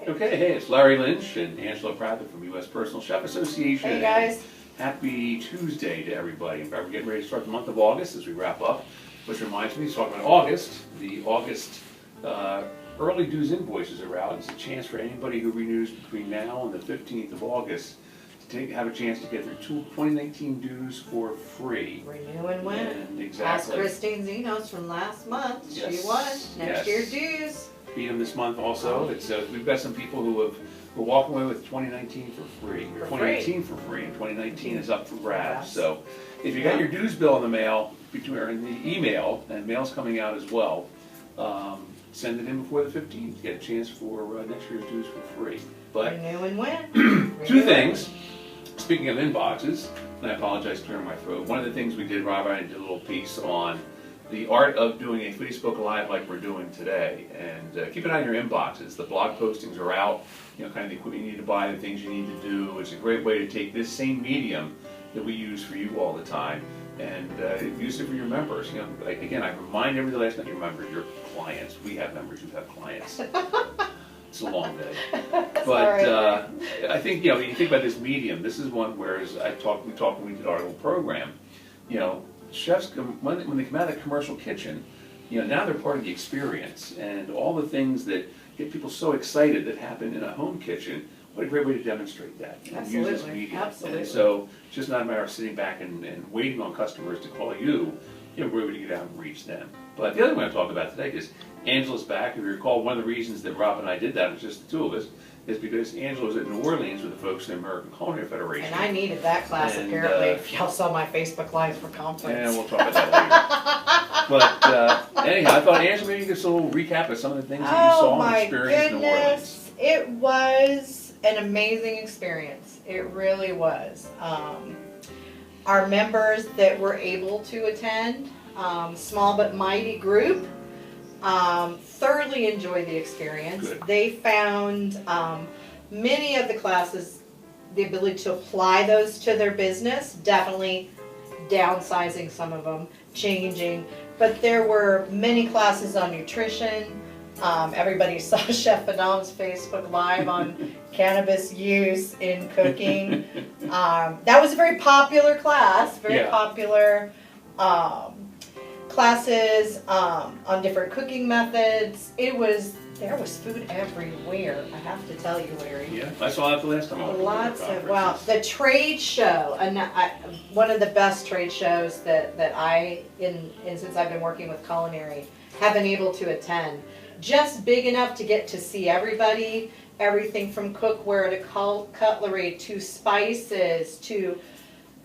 Okay, hey, it's Larry Lynch and Angela Prather from U.S. Personal Chef Association. Hey guys. Happy Tuesday to everybody. We're getting ready to start the month of August as we wrap up, which reminds me, talking about August, the August early dues invoices are out. It's a chance for anybody who renews between now and the 15th of August to have a chance to get their 2019 dues for free. Renew and win. And exactly. Ask Christine Zenos from last month. Yes. She won next year's dues. Beat them this month also. It's we've got some people who are walking away with 2019 for free, or 2018 for free, and 2019 is up for grabs. So if you got your dues bill in the mail, or in the email, and mail's coming out as well, send it in before the 15th to get a chance for next year's dues for free. But renew and win. Two things. Speaking of inboxes, and I apologize for clearing my throat. One of the things we did, Rob and I did a little piece on the art of doing a Facebook Live like we're doing today. And keep an eye on your inboxes. The blog postings are out, kind of the equipment you need to buy, the things you need to do. It's a great way to take this same medium that we use for you all the time and use it for your members. Again, I remind everybody last night, your members, your clients. We have members who have clients. It's a long day. But I think, you think about this medium, this is one where, as we talked when we did our little program, chefs, when they come out of the commercial kitchen, now they're part of the experience, and all the things that get people so excited that happen in a home kitchen. What a great way to demonstrate that. Absolutely. Use this medium. Absolutely. And so it's just not a matter of sitting back and waiting on customers to call you. We're able to get out and reach them. But the other thing I want to talk about today is Angela's back. If you recall, one of the reasons that Rob and I did that, it was just the two of us, is because Angela was at New Orleans with the folks in the American Culinary Federation. And I needed that class, apparently, if y'all saw my Facebook Lives for conference. And we'll talk about that later. But anyhow, I thought, Angela, maybe just a little recap of some of the things that you saw and experienced in New Orleans. It was an amazing experience. It really was. Our members that were able to attend, small but mighty group, thoroughly enjoyed the experience. Good. They found many of the classes, the ability to apply those to their business, definitely downsizing some of them, changing. But there were many classes on nutrition. Everybody saw Chef Adam's Facebook Live on cannabis use in cooking. That was a very popular class, very popular. Classes on different cooking methods. There was food everywhere, I have to tell you, Larry. Yeah, I saw that the last time I went. Lots of, well, the trade show, one of the best trade shows that since I've been working with culinary, have been able to attend. Just big enough to get to see everybody, everything from cookware to cutlery to spices to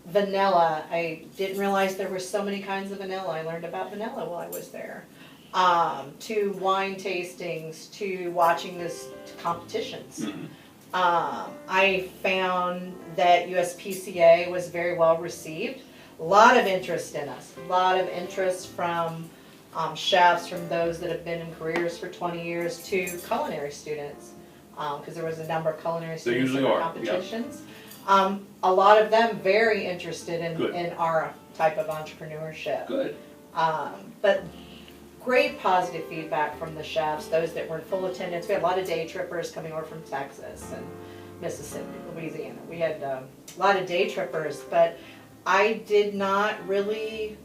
vanilla. I didn't realize there were so many kinds of vanilla. I learned about vanilla while I was there. To wine tastings, to watching this competitions. Mm-hmm. I found that USPCA was very well received. A lot of interest in us. A lot of interest from chefs, from those that have been in careers for 20 years to culinary students, because there was a number of culinary students in the competitions. Yeah. A lot of them very interested in our type of entrepreneurship. Good. But great positive feedback from the chefs, those that were in full attendance. We had a lot of day trippers coming over from Texas and Mississippi, Louisiana. We had a lot of day trippers, but I did not really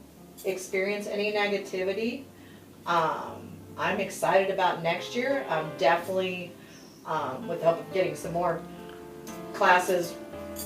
experience any negativity. I'm excited about next year. I'm definitely, with the help of getting some more classes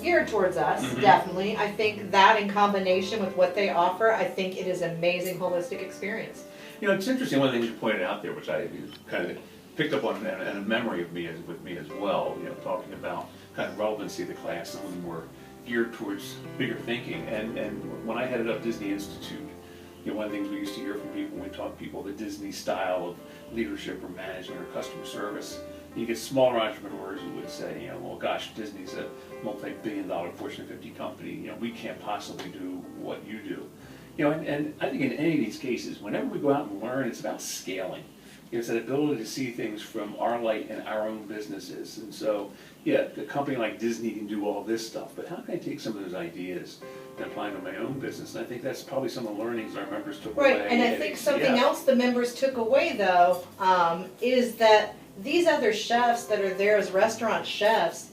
geared towards us, definitely. I think that in combination with what they offer, I think it is an amazing holistic experience. It's interesting, one of the things you pointed out there, which I kind of picked up on and a memory of with me as well, talking about kind of relevancy of the class, some of them were geared towards bigger thinking. And when I headed up Disney Institute, one of the things we used to hear from people when we taught people the Disney style of leadership or management or customer service, you get smaller entrepreneurs who would say, well, gosh, Disney's a multi-billion-dollar Fortune 50 company. We can't possibly do what you do. And I think in any of these cases, whenever we go out and learn, it's about scaling. It's that ability to see things from our light and our own businesses. And so, a company like Disney can do all this stuff, but how can I take some of those ideas and apply them to my own business? And I think that's probably some of the learnings our members took away. Right, and I think something else the members took away, though, is that these other chefs that are there as restaurant chefs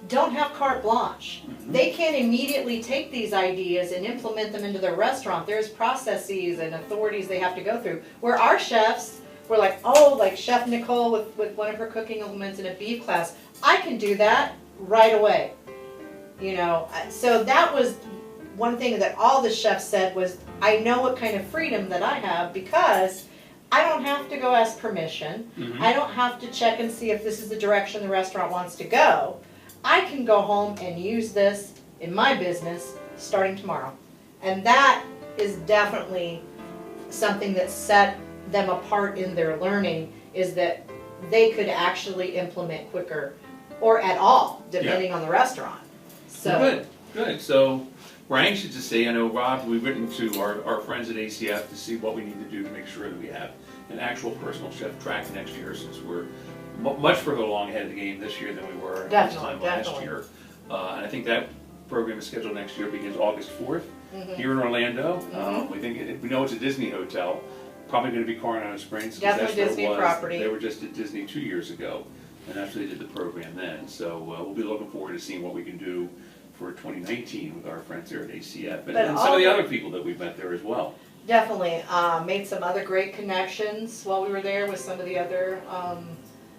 don't have carte blanche. They can't immediately take these ideas and implement them into their restaurant. There's processes and authorities they have to go through. Where our chefs were like, oh, like Chef Nicole with one of her cooking elements in a beef class, I can do that right away. You know, so that was one thing that all the chefs said was, I know what kind of freedom that I have because I don't have to go ask permission. I don't have to check and see if this is the direction the restaurant wants to go. I can go home and use this in my business starting tomorrow. And that is definitely something that set them apart in their learning, is that they could actually implement quicker or at all, depending on the restaurant. So well, good. So we're anxious to see. I know, Rob, we've written to our friends at ACF to see what we need to do to make sure that we have an actual personal chef track next year, since we're much further along ahead of the game this year than we were this time last year. And I think that program is scheduled next year, begins August 4th here in Orlando. We know it's a Disney hotel, probably going to be Coronado Springs. Definitely that's Disney where it was. property. They were just at Disney 2 years ago, and that's where they did the program then. So we'll be looking forward to seeing what we can do for 2019 with our friends there at ACF, and some of the other people that we've met there as well. Definitely. Made some other great connections while we were there with some of the other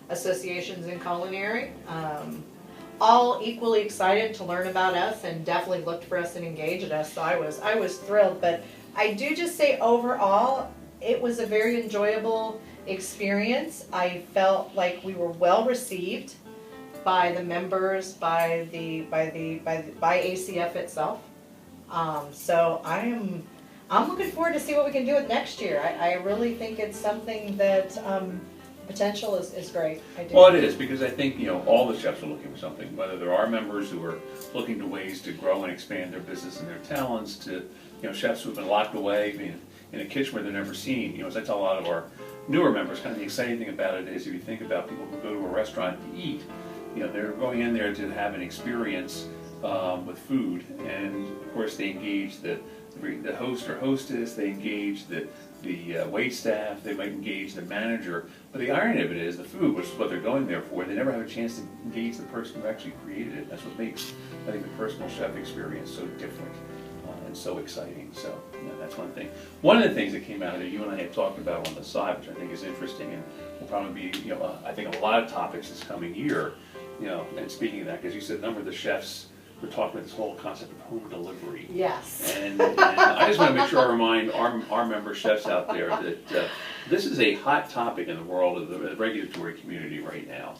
associations in culinary. All equally excited to learn about us and definitely looked for us and engaged us. So I was thrilled. But I do just say overall, it was a very enjoyable experience. I felt like we were well received by the members, by ACF itself. So I'm looking forward to see what we can do with next year. I really think it's something that potential is great. I do. Well, it is, because I think, you know, all the chefs are looking for something, whether there are members who are looking to ways to grow and expand their business and their talents, to, you know, chefs who've been locked away in a kitchen where they're never seen. You know, as I tell a lot of our newer members, kind of the exciting thing about it is, if you think about people who go to a restaurant to eat, you know, they're going in there to have an experience with food, and of course they engage the host or hostess, they engage the wait staff, they might engage the manager. But the irony of it is, the food, which is what they're going there for, they never have a chance to engage the person who actually created it. That's what makes, I think, the personal chef experience so different and so exciting. So, you know, that's one thing. One of the things that came out of it, you and I had talked about on the side, which I think is interesting, and will probably be, you know, I think a lot of topics this coming year. You know, and speaking of that, because you said a number of the chefs were talking about this whole concept of home delivery. Yes. And I just want to make sure I remind our member chefs out there that this is a hot topic in the world of the regulatory community right now,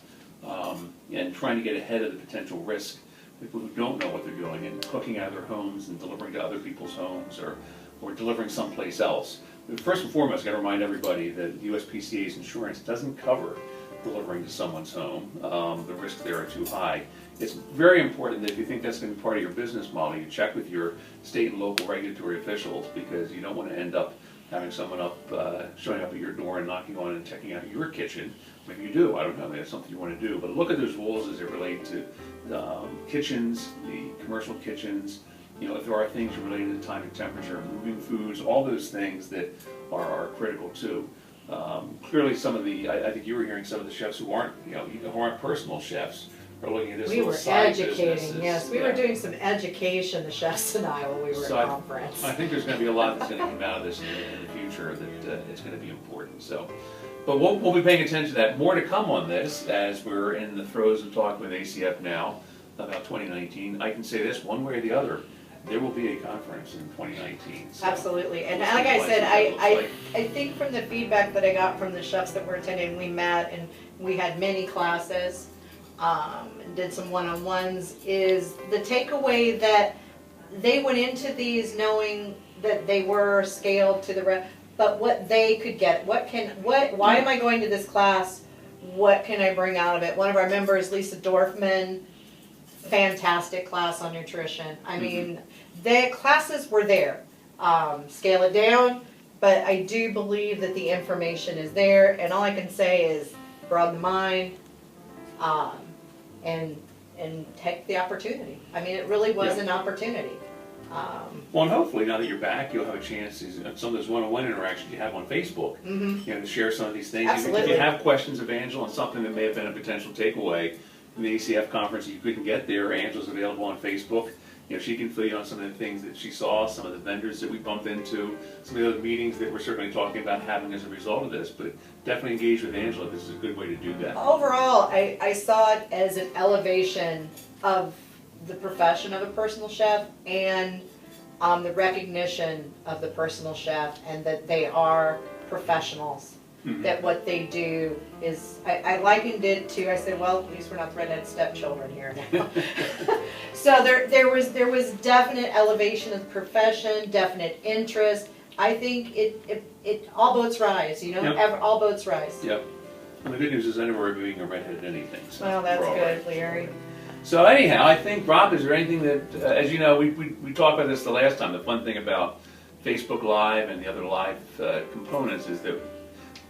and trying to get ahead of the potential risk. People who don't know what they're doing and cooking out of their homes and delivering to other people's homes, or delivering someplace else. First and foremost, I've got to remind everybody that USPCA's insurance doesn't cover delivering to someone's home. The risks there are too high. It's very important that if you think that's going to be part of your business model, you check with your state and local regulatory officials, because you don't want to end up having someone showing up at your door and knocking on and checking out your kitchen. Maybe you do, I don't know, maybe that's something you want to do. But look at those rules as it relate to kitchens, the commercial kitchens. You know, if there are things related to time and temperature, moving foods, all those things that are critical too. Clearly, some of the, I think you were hearing some of the chefs who aren't, you know, who aren't personal chefs are looking at this. We were educating, yes, we were yeah. doing some education, the chefs and I, while we were at conference. I think there's going to be a lot that's going to come out of this in the future that it's going to be important. So, but we'll be paying attention to that. More to come on this as we're in the throes of talking with ACF now about 2019. I can say this, one way or the other, there will be a conference in 2019. So absolutely, and like I said, I think from the feedback that I got from the chefs that were attending, we met and we had many classes, and did some one-on-ones, is the takeaway that they went into these knowing that they were scaled to the but what they could get, why am I going to this class, what can I bring out of it? One of our members, Lisa Dorfman, fantastic class on nutrition. I mean, the classes were there. Scale it down, but I do believe that the information is there, and all I can say is broaden the mind, and take the opportunity. I mean, it really was an opportunity. Well, and hopefully now that you're back, you'll have a chance to some of those one-on-one interactions you have on Facebook. To share some of these things. Absolutely. If you have questions of Angela on something that may have been a potential takeaway from the ACF conference that you couldn't get there, Angela's available on Facebook. She can fill you on some of the things that she saw, some of the vendors that we bumped into, some of the other meetings that we're certainly talking about having as a result of this. But definitely engage with Angela. This is a good way to do that. Overall, I saw it as an elevation of the profession of a personal chef and the recognition of the personal chef, and that they are professionals. That what they do is, I likened it to, I said, well, at least we're not the redhead stepchildren here now. So there was definite elevation of the profession, definite interest. I think it all boats rise, all boats rise. Yep. And the good news is I never worry being a redhead at anything. So well, that's good, right. Larry. So anyhow, I think, Rob, is there anything that, as you know, we talked about this the last time, the fun thing about Facebook Live and the other live components is that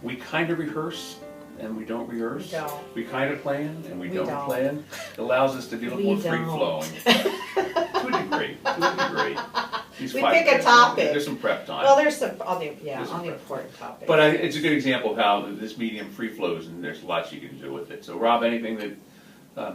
we kind of rehearse and we don't rehearse. We don't. We kind of plan and we don't plan. It allows us to be a little more free-flowing. To a degree. We pick a topic. There's some prep time. Well, there's some on the important topic. But it's a good example of how this medium free flows, and there's lots you can do with it. So, Rob, anything that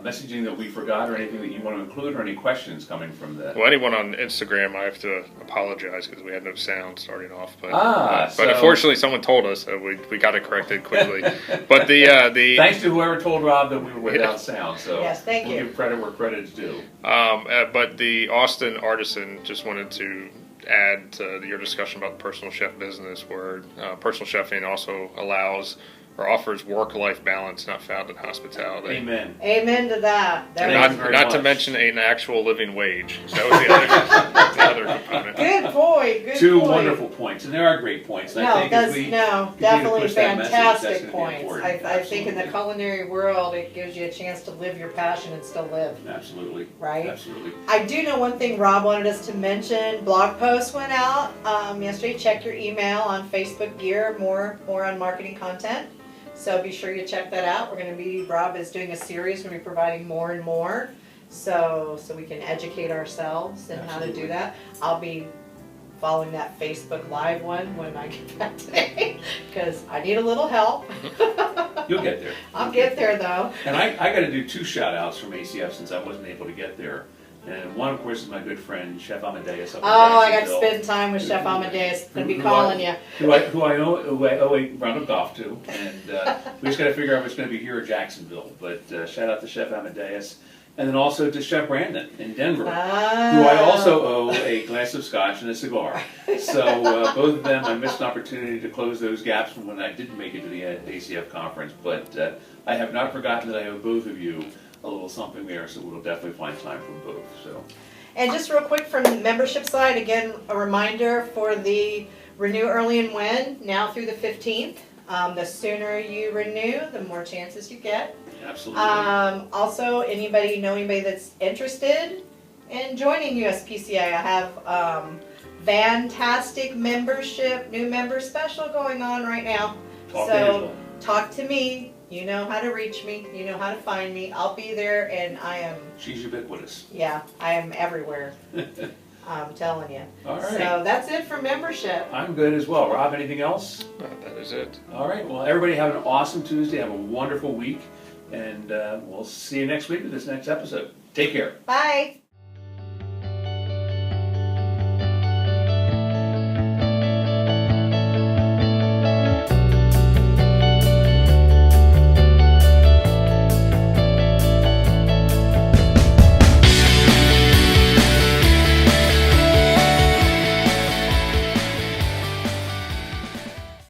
messaging that we forgot, or anything that you want to include, or any questions coming from that? Well, anyone on Instagram, I have to apologize because we had no sound starting off. But so unfortunately, someone told us, so we got it corrected quickly. But the thanks to whoever told Rob that we were without sound. So yes, thank you. We'll give credit where credit is due. But the Austin Artisan just wanted to add to your discussion about the personal chef business, where personal chefing also allows or offers work-life balance not found in hospitality. Amen. Amen to that. Not to mention an actual living wage. So that was the other component. Good point. Good Two point. wonderful points, and there are great points. And I think definitely fantastic points. I think in the culinary world, it gives you a chance to live your passion and still live. Absolutely. Right? Absolutely. I do know one thing Rob wanted us to mention. Blog post went out yesterday. Check your email on Facebook Gear, more on marketing content. So be sure you check that out. Rob is doing a series. We're going to be providing more and more, so we can educate ourselves in how to do that. I'll be following that Facebook Live one when I get back today, because I need a little help. You'll get there. I'll get there though. And I got to do two shout outs from ACF since I wasn't able to get there. And one, of course, is my good friend, Chef Amadeus. Up in I got to spend time with Chef Amadeus. Going to be calling you. Who I owe a round of golf to. And we just got to figure out if it's going to be here or Jacksonville. But shout out to Chef Amadeus. And then also to Chef Brandon in Denver, who I also owe a glass of scotch and a cigar. So both of them, I missed an opportunity to close those gaps from when I didn't make it to the ACF conference. But I have not forgotten that I owe both of you a little something there, so we'll definitely find time for both. So, and just real quick from the membership side, again, a reminder for the Renew Early and Win, now through the 15th. The sooner you renew, the more chances you get. Absolutely. Also, know anybody that's interested in joining USPCA, I have fantastic membership, new member special going on right now. Talk to me. You know how to reach me. You know how to find me. I'll be there, and she's ubiquitous. Yeah, I am everywhere. I'm telling you. All right. So that's it for membership. I'm good as well. Rob, anything else? That is it. All right. Well, everybody have an awesome Tuesday. Have a wonderful week, and we'll see you next week with this next episode. Take care. Bye.